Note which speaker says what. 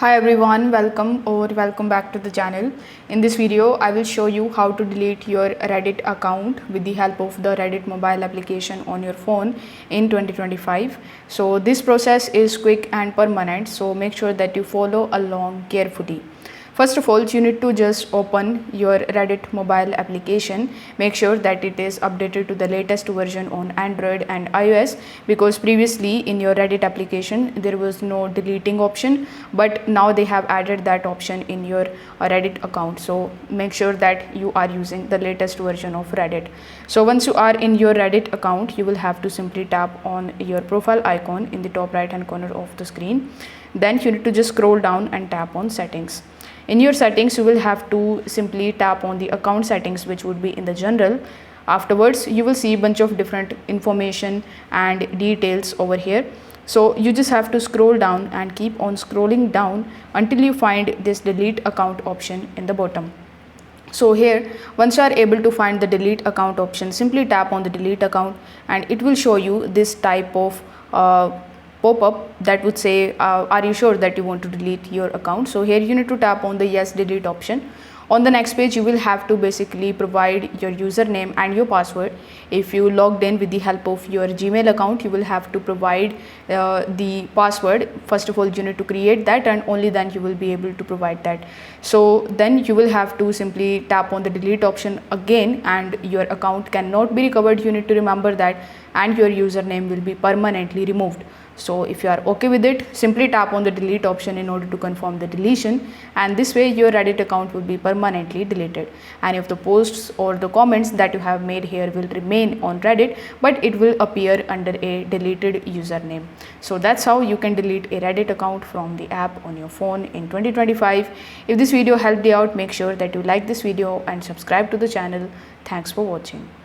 Speaker 1: Hi everyone, welcome back to the channel. In this video, I will show you how to delete your Reddit account with the help of the Reddit mobile application on your phone in 2025. So this process is quick and permanent, so make sure that you follow along carefully. First of all, you need to just open your Reddit mobile application. Make sure that it is updated to the latest version on Android and iOS, because previously in your Reddit application there was no deleting option, but now they have added that option in your Reddit account. So make sure that you are using the latest version of Reddit. So once you are in your Reddit account, you will have to simply tap on your profile icon in the top right hand corner of the screen. Then you need to just scroll down and tap on settings. In your settings, you will have to simply tap on the account settings, which would be in the general. Afterwards, you will see a bunch of different information and details over here. So you just have to scroll down and keep on scrolling down until you find this delete account option in the bottom. So here, once you are able to find the delete account option, simply tap on the delete account and it will show you this type of pop-up that would say, are you sure that you want to delete your account? So here you need to tap on the yes delete option. On the next page, you will have to basically provide your username and your password. If you logged in with the help of your Gmail account, you will have to provide the password. First of all, you need to create that, and only then you will be able to provide that. So then you will have to simply tap on the delete option again, and your account cannot be recovered. You need to remember that, and your username will be permanently removed. So if you are okay with it, simply tap on the delete option in order to confirm the deletion, and this way your Reddit account will be permanently deleted. Any of the posts or the comments that you have made here will remain on Reddit, but it will appear under a deleted username. So that's how you can delete a Reddit account from the app on your phone in 2025. If this video helped you out, make sure that you like this video and subscribe to the channel. Thanks for watching.